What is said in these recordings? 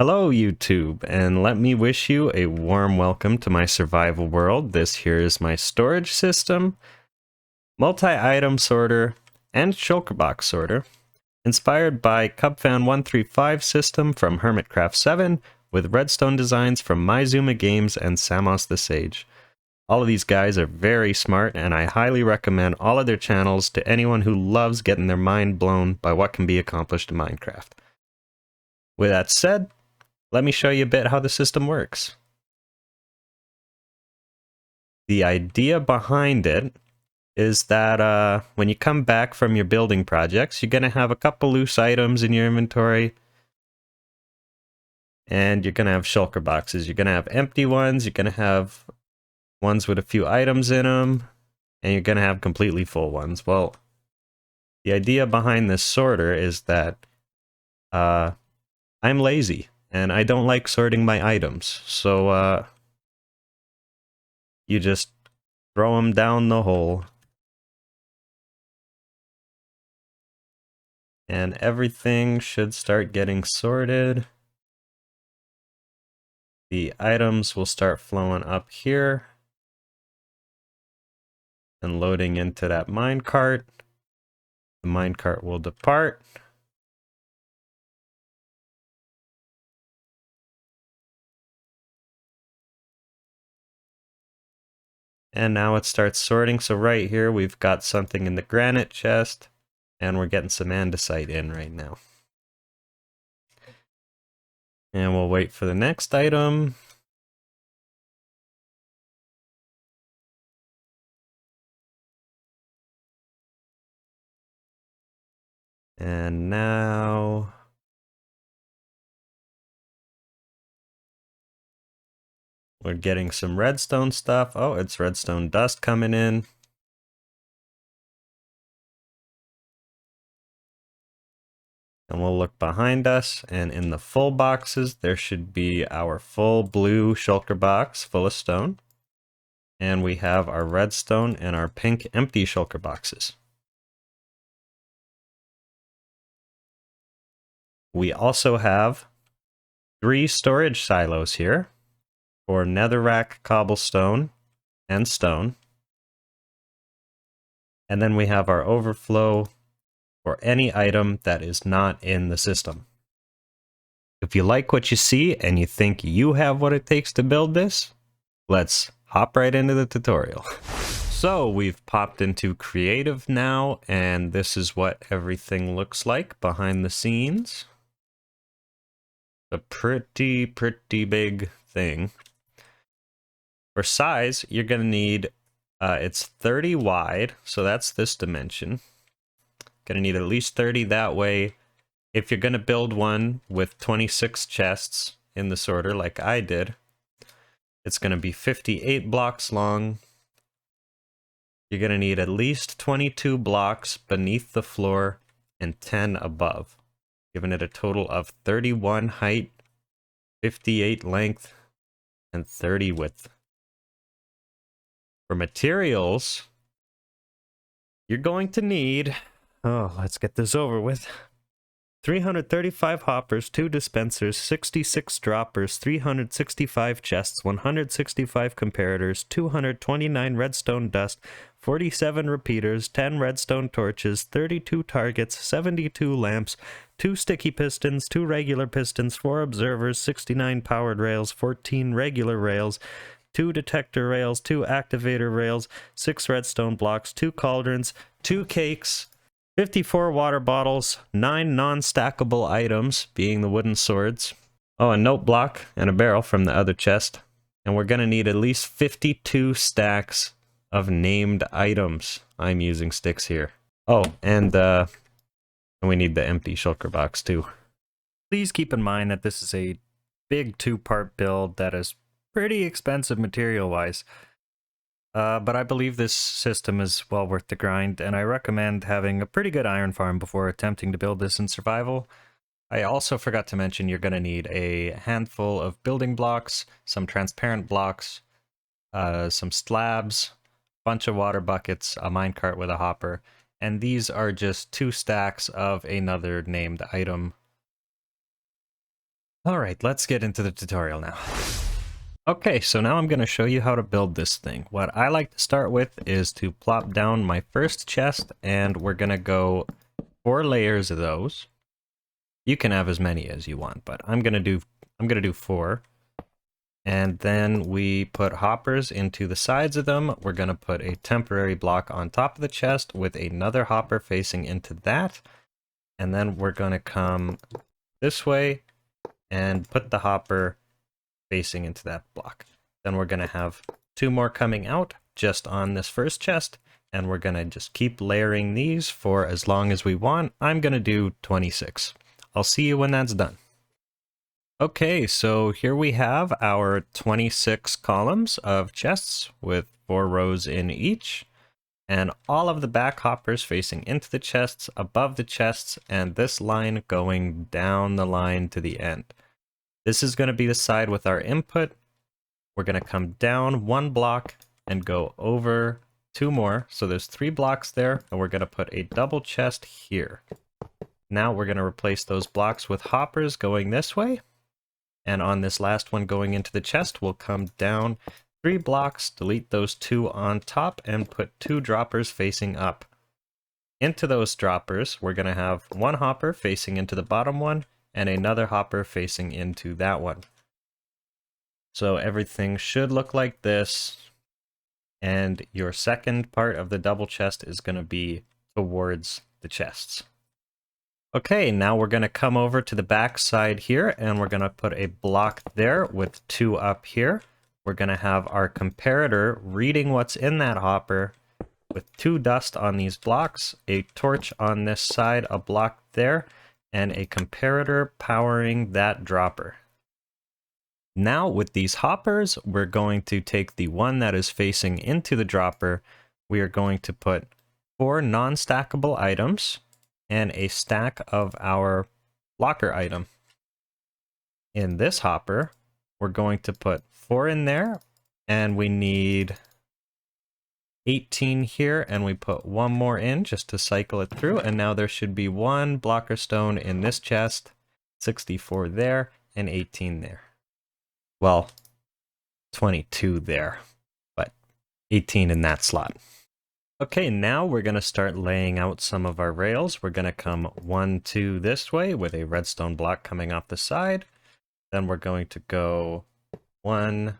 Hello YouTube, and let me wish you a warm welcome to my survival world. This here is my storage system, multi-item sorter, and shulker box sorter, inspired by CubFan135 system from Hermitcraft 7, with redstone designs from Maizuma Games and Samos the Sage. All of these guys are very smart, and I highly recommend all of their channels to anyone who loves getting their mind blown by what can be accomplished in Minecraft. With that said, let me show you a bit how the system works. The idea behind it is that when you come back from your building projects, you're going to have a couple loose items in your inventory, and you're going to have shulker boxes. You're going to have empty ones, you're going to have ones with a few items in them, and you're going to have completely full ones. Well, the idea behind this sorter is that I'm lazy, and I don't like sorting my items, so you just throw them down the hole. And everything should start getting sorted. The items will start flowing up here and loading into that minecart. The minecart will depart. And now it starts sorting. So right here, we've got something in the granite chest, and we're getting some andesite in right now. And we'll wait for the next item. And now we're getting some redstone stuff. Oh, it's redstone dust coming in. And we'll look behind us, and in the full boxes, there should be our full blue shulker box full of stone. And we have our redstone and our pink empty shulker boxes. We also have 3 storage silos here for netherrack, cobblestone, and stone. And then we have our overflow for any item that is not in the system. If you like what you see and you think you have what it takes to build this, let's hop right into the tutorial. So we've popped into creative now, and this is what everything looks like behind the scenes. A pretty big thing. For size, you're going to need, it's 30 wide, so that's this dimension. Going to need at least 30 that way. If you're going to build one with 26 chests in the sorter like I did, it's going to be 58 blocks long. You're going to need at least 22 blocks beneath the floor and 10 above, giving it a total of 31 height, 58 length, and 30 width. For materials, you're going to need, let's get this over with. 335 hoppers, 2 dispensers, 66 droppers, 365 chests, 165 comparators, 229 redstone dust, 47 repeaters, 10 redstone torches, 32 targets, 72 lamps, 2 sticky pistons, 2 regular pistons, 4 observers, 69 powered rails, 14 regular rails, 2 detector rails, 2 activator rails, 6 redstone blocks, 2 cauldrons, 2 cakes, 54 water bottles, 9 non-stackable items, being the wooden swords. Oh, a note block and a barrel from the other chest. And we're going to need at least 52 stacks of named items. I'm using sticks here. Oh, and we need the empty shulker box too. Please keep in mind that this is a big 2-part build that is pretty expensive material-wise. But I believe this system is well worth the grind, and I recommend having a pretty good iron farm before attempting to build this in survival. I also forgot to mention you're going to need a handful of building blocks, some transparent blocks, some slabs, a bunch of water buckets, a minecart with a hopper, and these are just 2 stacks of another named item. Alright, let's get into the tutorial now. Okay, so now I'm going to show you how to build this thing. What I like to start with is to plop down my first chest, and we're going to go 4 layers of those. You can have as many as you want, but I'm going to do 4. And then we put hoppers into the sides of them. We're going to put a temporary block on top of the chest with another hopper facing into that. And then we're going to come this way and put the hopper facing into that block. Then we're going to have 2 more coming out just on this first chest, and we're going to just keep layering these for as long as we want. I'm going to do 26. I'll see you when that's done. Okay, so here we have our 26 columns of chests with 4 rows in each, and all of the back hoppers facing into the chests, above the chests, and this line going down the line to the end. This is going to be the side with our input. We're going to come down 1 block and go over 2 more. So there's 3 blocks there, and we're going to put a double chest here. Now we're going to replace those blocks with hoppers going this way. And on this last one going into the chest, we'll come down 3 blocks, delete those 2 on top, and put 2 droppers facing up. Into those droppers, we're going to have 1 hopper facing into the bottom one, and another hopper facing into that one. So everything should look like this, and your second part of the double chest is going to be towards the chests. Okay, now we're going to come over to the back side here, and we're going to put a block there with 2 up here. We're going to have our comparator reading what's in that hopper with 2 dust on these blocks, a torch on this side, a block there, and a comparator powering that dropper. Now with these hoppers, we're going to take the one that is facing into the dropper. We are going to put 4 non-stackable items and a stack of our blocker item. In this hopper, we're going to put 4 in there, and we need 18 here, and we put 1 more in just to cycle it through, and now there should be 1 blocker stone in this chest, 64 there, and 18 there. Well, 22 there, but 18 in that slot. Okay, now we're going to start laying out some of our rails. We're going to come 1, 2 this way with a redstone block coming off the side. Then we're going to go 1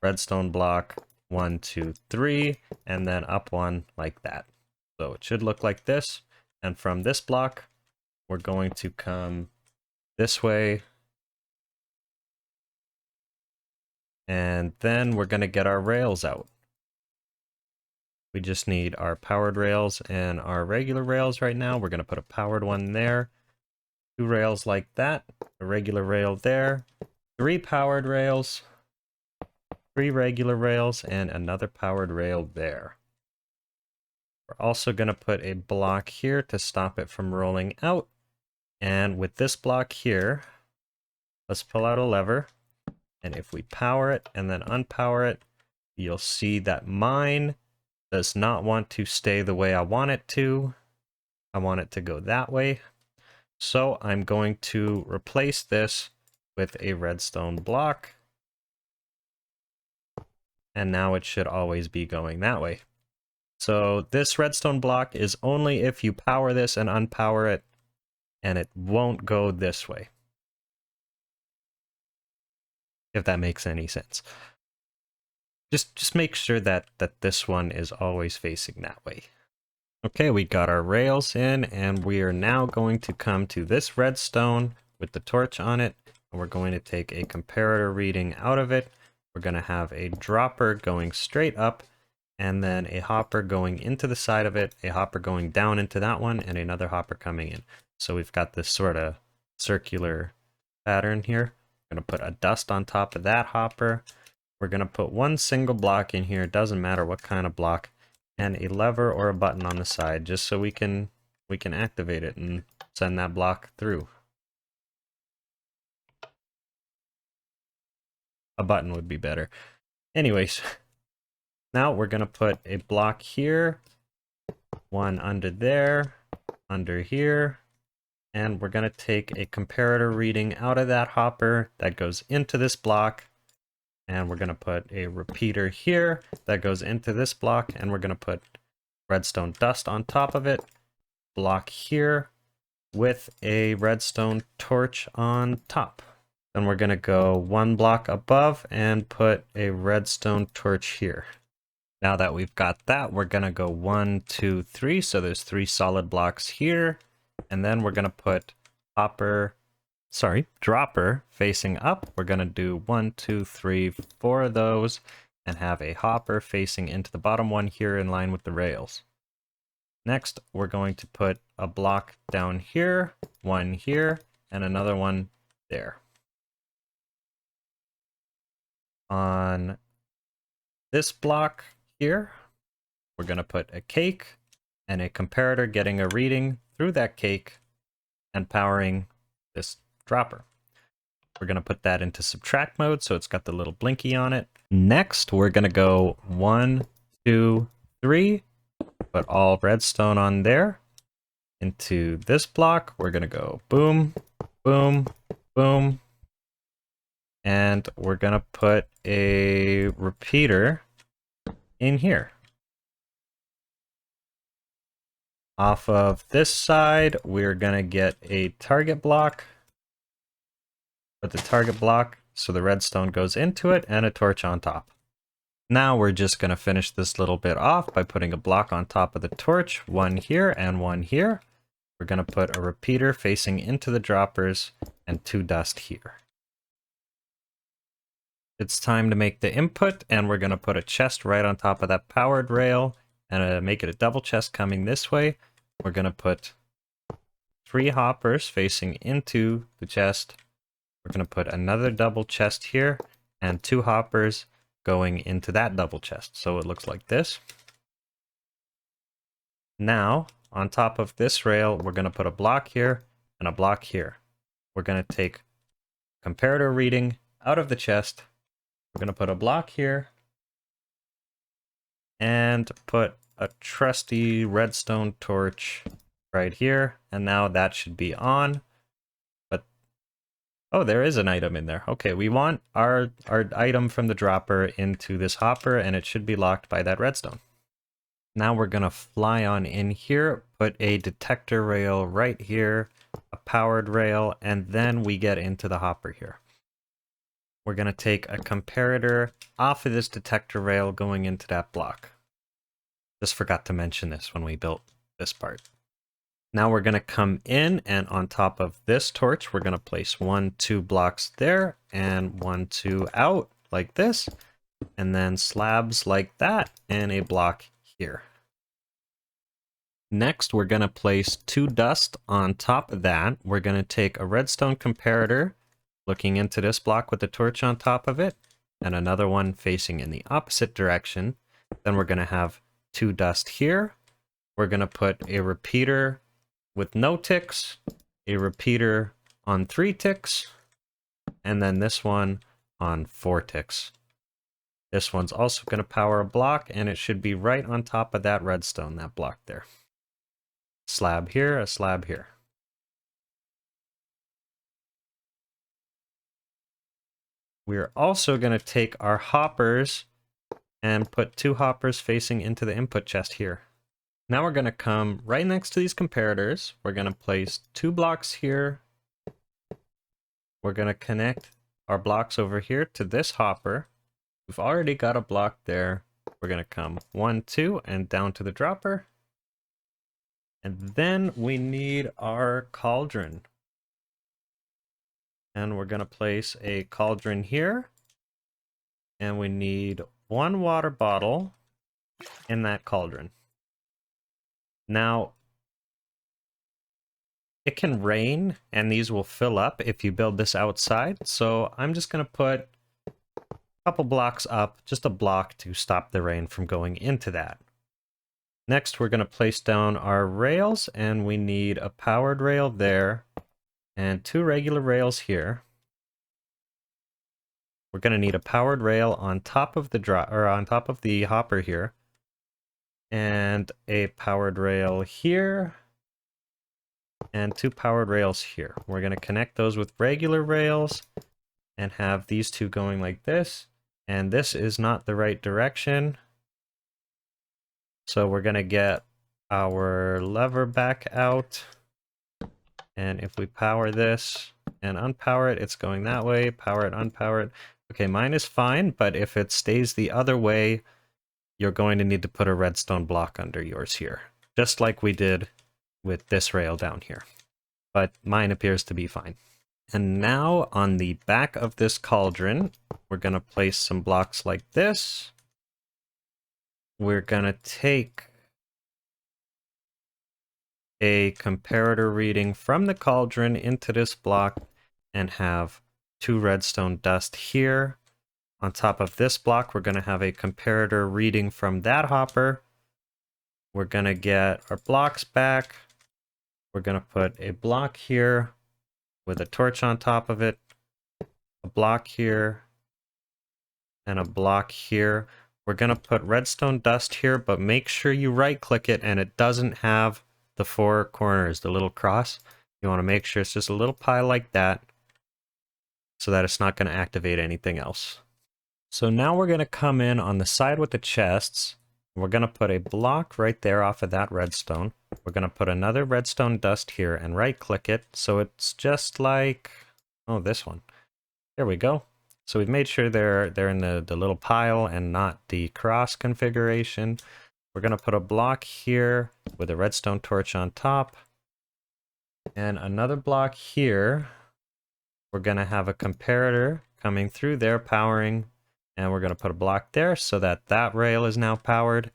redstone block, 1, 2, 3, and then up 1 like that. So it should look like this. And from this block, we're going to come this way. And then we're going to get our rails out. We just need our powered rails and our regular rails right now. We're going to put a powered one there. 2 rails like that. A regular rail there. 3 powered rails. 3 regular rails, and another powered rail there. We're also going to put a block here to stop it from rolling out. And with this block here, let's pull out a lever. And if we power it and then unpower it, you'll see that mine does not want to stay the way I want it to. I want it to go that way. So I'm going to replace this with a redstone block. And now it should always be going that way. So this redstone block is only if you power this and unpower it, and it won't go this way. If that makes any sense. Just make sure that this one is always facing that way. Okay, we got our rails in, and we are now going to come to this redstone with the torch on it, and we're going to take a comparator reading out of it. We're going to have a dropper going straight up, and then a hopper going into the side of it, a hopper going down into that one, and another hopper coming in. So we've got this sort of circular pattern here. We're going to put a dust on top of that hopper. We're going to put 1 single block in here, doesn't matter what kind of block, and a lever or a button on the side, just so we can activate it and send that block through. A button would be better. Anyways, now we're going to put a block here, 1 under there, under here, And we're going to take a comparator reading out of that hopper that goes into this block. And we're going to put a repeater here that goes into this block. And we're going to put redstone dust on top of it. Block here with a redstone torch on top. Then we're going to go one block above and put a redstone torch here. Now that we've got that, we're going to go 1, 2, 3. So there's 3 solid blocks here. And then we're going to put dropper facing up. We're going to do 1, 2, 3, 4 of those and have a hopper facing into the bottom one here in line with the rails. Next, we're going to put a block down here, one here, and another one there. On this block here, we're going to put a cake and a comparator getting a reading through that cake and powering this dropper. We're going to put that into subtract mode, so it's got the little blinky on it. Next, we're going to go 1, 2, 3, put all redstone on there. Into this block, we're going to go boom, boom, boom. And we're going to put a repeater in here. Off of this side, we're going to get a target block. Put the target block so the redstone goes into it and a torch on top. Now we're just going to finish this little bit off by putting a block on top of the torch, one here and one here. We're going to put a repeater facing into the droppers and 2 dust here. It's time to make the input, and we're going to put a chest right on top of that powered rail and make it a double chest coming this way. We're going to put 3 hoppers facing into the chest. We're going to put another double chest here and 2 hoppers going into that double chest. So it looks like this. Now, on top of this rail, we're going to put a block here and a block here. We're going to take comparator reading out of the chest. We're going to put a block here and put a trusty redstone torch right here. And now that should be on. But, oh, there is an item in there. Okay, we want our item from the dropper into this hopper, and it should be locked by that redstone. Now we're going to fly on in here, put a detector rail right here, a powered rail, and then we get into the hopper here. We're going to take a comparator off of this detector rail going into that block. Just forgot to mention this when we built this part. Now we're going to come in, and on top of this torch, we're going to place 1, 2 blocks there, and 1, 2 out like this, and then slabs like that, and a block here. Next, we're going to place 2 dust on top of that. We're going to take a redstone comparator looking into this block with the torch on top of it, and another one facing in the opposite direction. Then we're going to have 2 dust here. We're going to put a repeater with no ticks, a repeater on 3 ticks, and then this one on 4 ticks. This one's also going to power a block, and it should be right on top of that redstone, that block there. Slab here, a slab here. We're also going to take our hoppers and put 2 hoppers facing into the input chest here. Now we're going to come right next to these comparators. We're going to place 2 blocks here. We're going to connect our blocks over here to this hopper. We've already got a block there. We're going to come 1, 2, and down to the dropper. And then we need our cauldron. And we're going to place a cauldron here. And we need 1 water bottle in that cauldron. Now, it can rain, and these will fill up if you build this outside. So I'm just going to put a couple blocks up, just a block to stop the rain from going into that. Next, we're going to place down our rails, and we need a powered rail there and 2 regular rails here. We're going to need a powered rail on top of the hopper here, and a powered rail here, and 2 powered rails here. We're going to connect those with regular rails and have these two going like this. And this is not the right direction. So we're going to get our lever back out. And if we power this and unpower it, it's going that way. Power it, unpower it. Okay, mine is fine, but if it stays the other way, you're going to need to put a redstone block under yours here, just like we did with this rail down here. But mine appears to be fine. And now on the back of this cauldron, we're going to place some blocks like this. We're going to take a comparator reading from the cauldron into this block and have 2 redstone dust here. On top of this block, we're going to have a comparator reading from that hopper. We're going to get our blocks back. We're going to put a block here with a torch on top of it, a block here, and a block here. We're going to put redstone dust here, but make sure you right-click it and it doesn't have the 4 corners, the little cross. You want to make sure it's just a little pile like that so that it's not going to activate anything else. So now we're going to come in on the side with the chests. We're going to put a block right there off of that redstone. We're going to put another redstone dust here and right-click it so it's just like, oh, this one. There we go. So we've made sure they're in the little pile and not the cross configuration. We're going to put a block here with a redstone torch on top. And another block here. We're going to have a comparator coming through there powering. And we're going to put a block there so that that rail is now powered.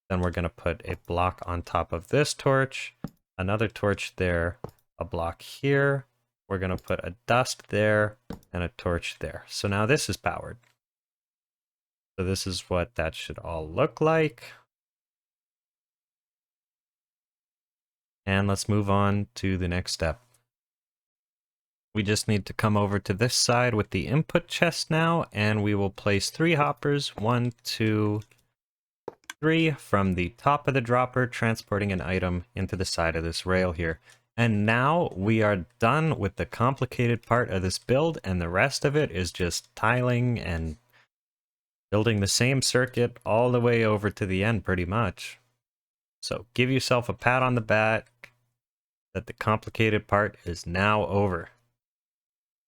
Then we're going to put a block on top of this torch, another torch there, a block here. We're going to put a dust there and a torch there. So now this is powered. So this is what that should all look like. And let's move on to the next step. We just need to come over to this side with the input chest now, and we will place 3 hoppers, 1, 2, 3, from the top of the dropper, transporting an item into the side of this rail here. And now we are done with the complicated part of this build, and the rest of it is just tiling and building the same circuit all the way over to the end pretty much. So give yourself a pat on the back that the complicated part is now over.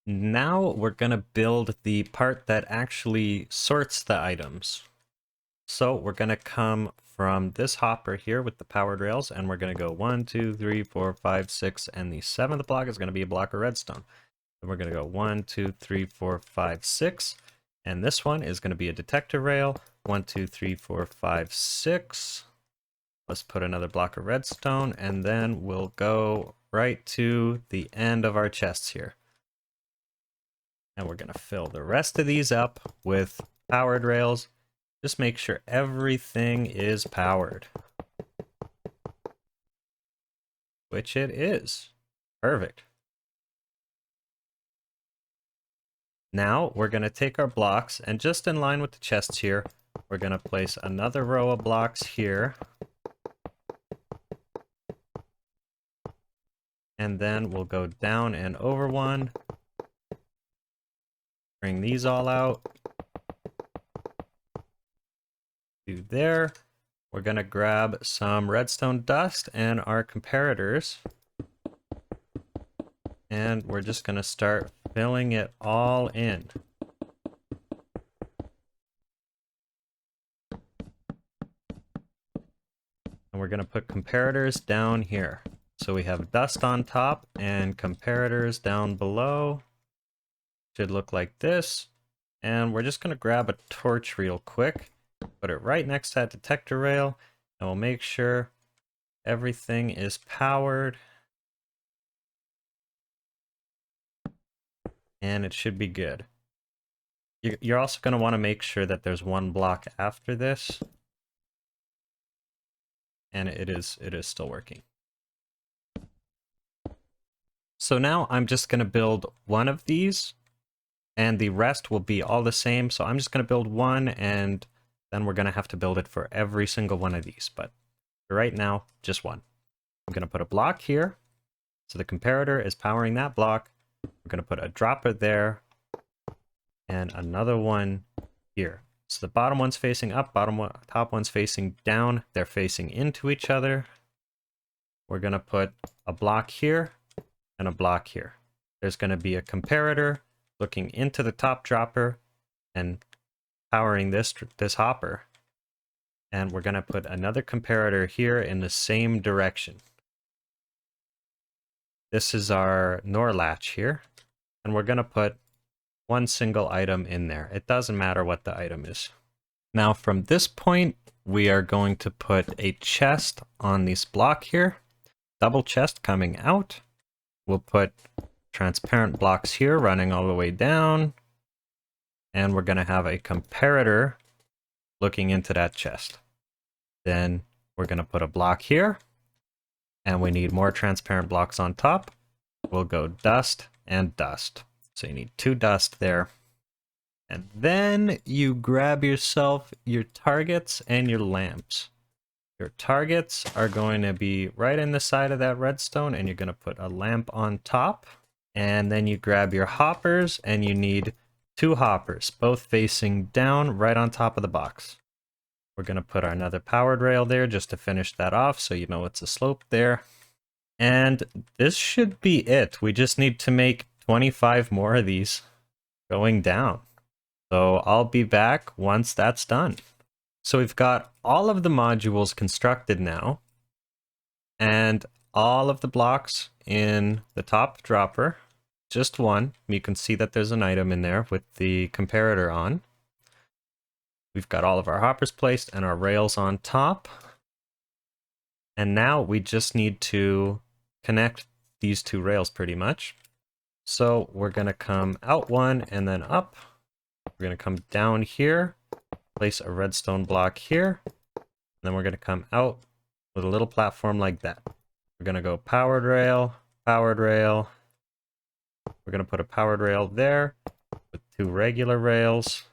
Now we're going to build the part that actually sorts the items. So we're going to come from this hopper here with the powered rails, and we're going to go 1, 2, 3, 4, 5, 6, and the 7th block is going to be a block of redstone. Then we're going to go 1, 2, 3, 4, 5, 6, and this one is going to be a detector rail. 1, 2, 3, 4, 5, 6. Let's put another block of redstone, and then we'll go right to the end of our chests here. And we're going to fill the rest of these up with powered rails. Just make sure everything is powered. Which it is. Perfect. Now we're going to take our blocks, and just in line with the chests here, we're going to place another row of blocks here. And then we'll go down and over one. Bring these all out. To there. We're going to grab some redstone dust and our comparators. And we're just going to start filling it all in. And we're going to put comparators down here. So we have dust on top and comparators down below. Should look like this. And we're just going to grab a torch real quick, put it right next to that detector rail, and we'll make sure everything is powered. And it should be good. You're also going to want to make sure that there's one block after this. And it is still working. So now I'm just going to build one of these, and the rest will be all the same. So I'm just going to build one, and then we're going to have to build it for every single one of these. But for right now, just one. I'm going to put a block here, So the comparator is powering that block. We're going to put a dropper there and another one here. So the bottom one's facing up, top one's facing down. They're facing into each other. We're going to put a block here and a block here. There's going to be a comparator looking into the top dropper and powering this hopper. And we're going to put another comparator here in the same direction. This is our NOR latch here. And we're going to put one single item in there. It doesn't matter what the item is. Now from this point, we are going to put a chest on this block here. Double chest coming out. We'll put transparent blocks here running all the way down. And we're going to have a comparator looking into that chest. Then we're going to put a block here. And we need more transparent blocks on top. We'll go dust and dust. So you need 2 dust there. And then you grab yourself your targets and your lamps. Your targets are going to be right in the side of that redstone, and you're going to put a lamp on top. And then you grab your hoppers, and you need 2 hoppers, both facing down right on top of the box. We're going to put another powered rail there just to finish that off so you know it's a slope there. And this should be it. We just need to make 25 more of these going down. So I'll be back once that's done. So we've got all of the modules constructed now, and all of the blocks in the top dropper, just one. You can see that there's an item in there with the comparator on. We've got all of our hoppers placed and our rails on top. And now we just need to connect these 2 rails pretty much. So we're going to come out one and then up. We're going to come down here, place a redstone block here, and then we're going to come out with a little platform like that. We're going to go powered rail, powered rail. We're going to put a powered rail there with 2 regular rails.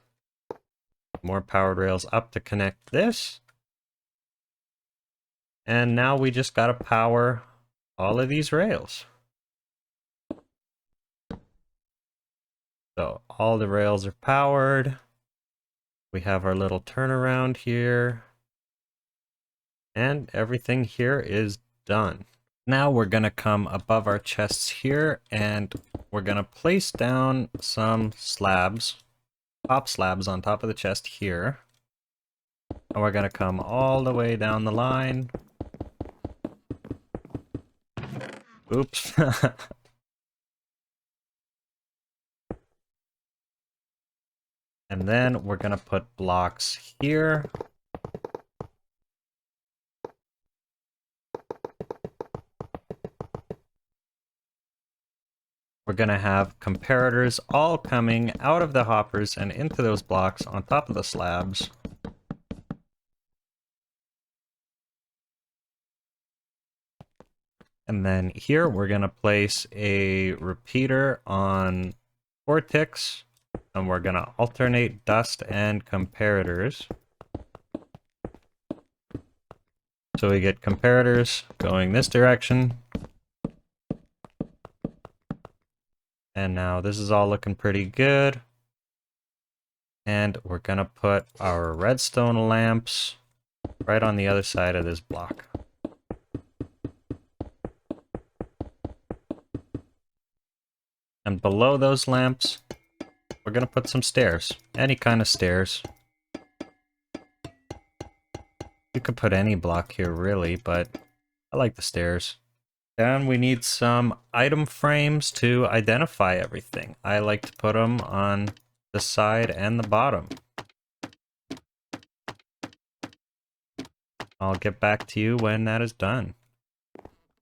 More powered rails up to connect this. And now we just got to power all of these rails. So all the rails are powered. We have our little turnaround here. And everything here is done. Now we're going to come above our chests here, and we're going to place down some slabs, top slabs on top of the chest here. And we're going to come all the way down the line. Oops. And then we're going to put blocks here. We're going to have comparators all coming out of the hoppers and into those blocks on top of the slabs. And then here we're going to place a repeater on 4 ticks. And we're going to alternate dust and comparators. So we get comparators going this direction. And now this is all looking pretty good. And we're going to put our redstone lamps right on the other side of this block. And below those lamps, we're going to put some stairs. Any kind of stairs. You could put any block here, really, but I like the stairs. Then we need some item frames to identify everything. I like to put them on the side and the bottom. I'll get back to you when that is done.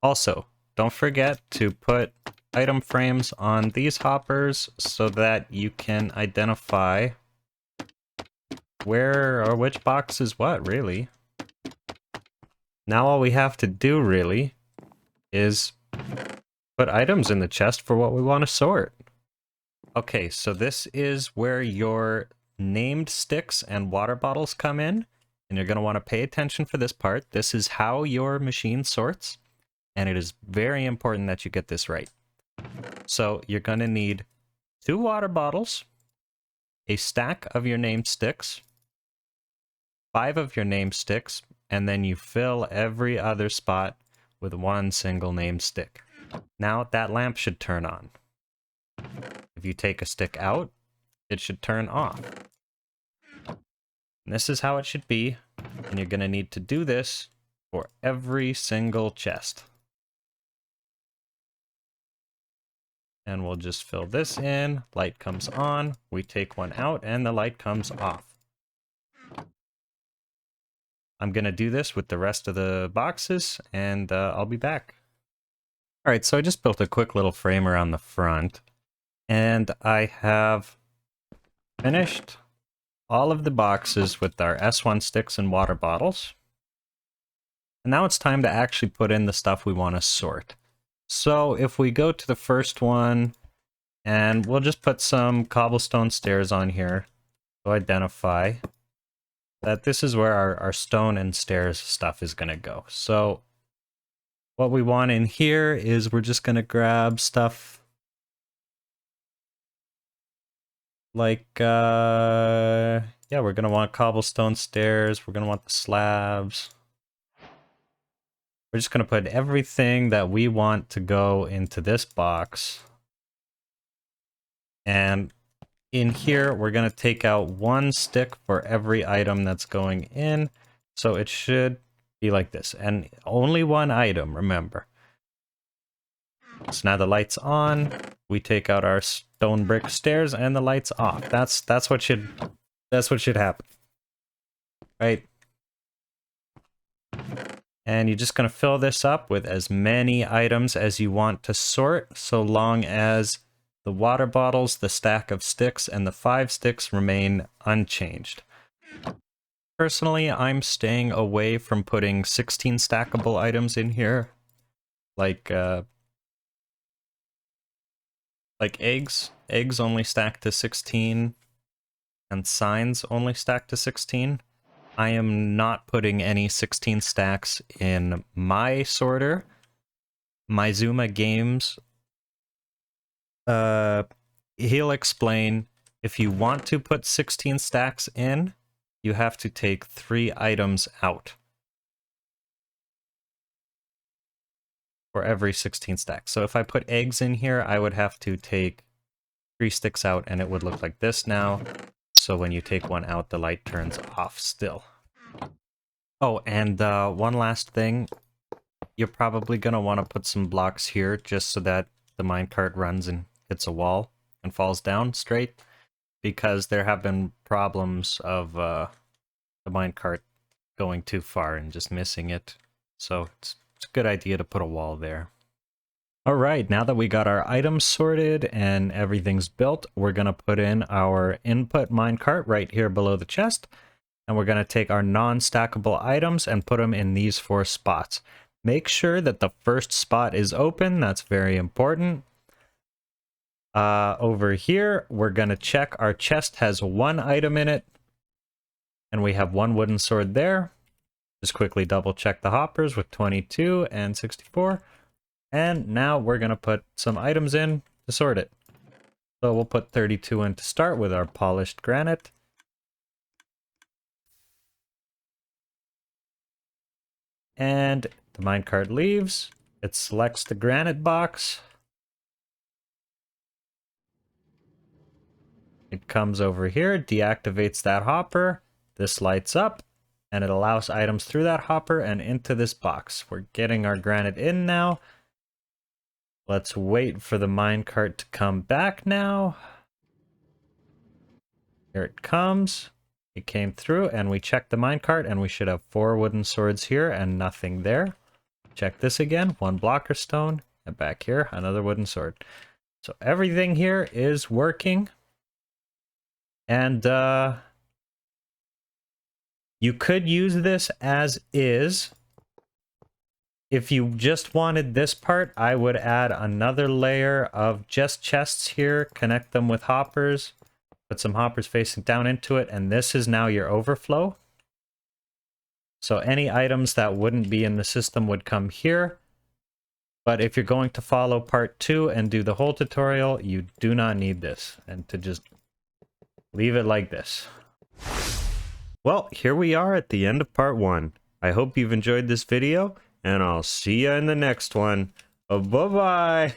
Also, don't forget to put item frames on these hoppers so that you can identify where or which box is what, really. Now all we have to do, really, is put items in the chest for what we want to sort. Okay, so this is where your named sticks and water bottles come in, and you're going to want to pay attention for this part. This is how your machine sorts. and it is very important that you get this right. So you're going to need 2 water bottles, a stack of your named sticks, 5 of your named sticks, and then you fill every other spot with 1 single named stick. Now that lamp should turn on. If you take a stick out, it should turn off. And this is how it should be, and you're going to need to do this for every single chest. And we'll just fill this in, light comes on, we take one out, and the light comes off. I'm going to do this with the rest of the boxes, and I'll be back. Alright, so I just built a quick little frame around the front, and I have finished all of the boxes with our S1 sticks and water bottles. And now it's time to actually put in the stuff we want to sort. So if we go to the first one, and we'll just put some cobblestone stairs on here to identify that this is where our stone and stairs stuff is going to go. So what we want in here is we're just going to grab stuff like, yeah, we're going to want cobblestone stairs, we're going to want the slabs. We're just going to put everything that we want to go into this box. And in here, we're going to take out 1 stick for every item that's going in. So it should be like this. And only 1 item, remember. So now the light's on. We take out our stone brick stairs and the light's off. That's what should happen. Right? And you're just going to fill this up with as many items as you want to sort, so long as the water bottles, the stack of sticks, and the 5 sticks remain unchanged. Personally, I'm staying away from putting 16 stackable items in here, like eggs. Eggs only stack to 16, and signs only stack to 16. I am not putting any 16 stacks in my sorter. Maizuma Games, he'll explain, if you want to put 16 stacks in, you have to take 3 items out for every 16 stacks. So if I put eggs in here, I would have to take 3 sticks out, and it would look like this now. So when you take one out, the light turns off still. Oh, and one last thing. You're probably going to want to put some blocks here just so that the minecart runs and hits a wall and falls down straight, because there have been problems of the minecart going too far and just missing it. So it's a good idea to put a wall there. Alright, now that we got our items sorted and everything's built, we're going to put in our input minecart right here below the chest. And we're going to take our non-stackable items and put them in these 4 spots. Make sure that the first spot is open. That's very important. Over here, we're going to check our chest has 1 item in it. And we have 1 wooden sword there. Just quickly double check the hoppers with 22 and 64. And now we're going to put some items in to sort it. So we'll put 32 in to start with our polished granite. And the minecart leaves. It selects the granite box. It comes over here, deactivates that hopper. This lights up, and it allows items through that hopper and into this box. We're getting our granite in now. Let's wait for the minecart to come back now. Here it comes. It came through, and we checked the minecart, and we should have 4 wooden swords here and nothing there. Check this again, 1 blocker stone, and back here, another wooden sword. So everything here is working. And you could use this as is. If you just wanted this part, I would add another layer of just chests here, connect them with hoppers, put some hoppers facing down into it, and this is now your overflow. So any items that wouldn't be in the system would come here. But if you're going to follow part 2 and do the whole tutorial, you do not need this. And to just leave it like this. Well, here we are at the end of part 1. I hope you've enjoyed this video, and I'll see you in the next one. Bye-bye!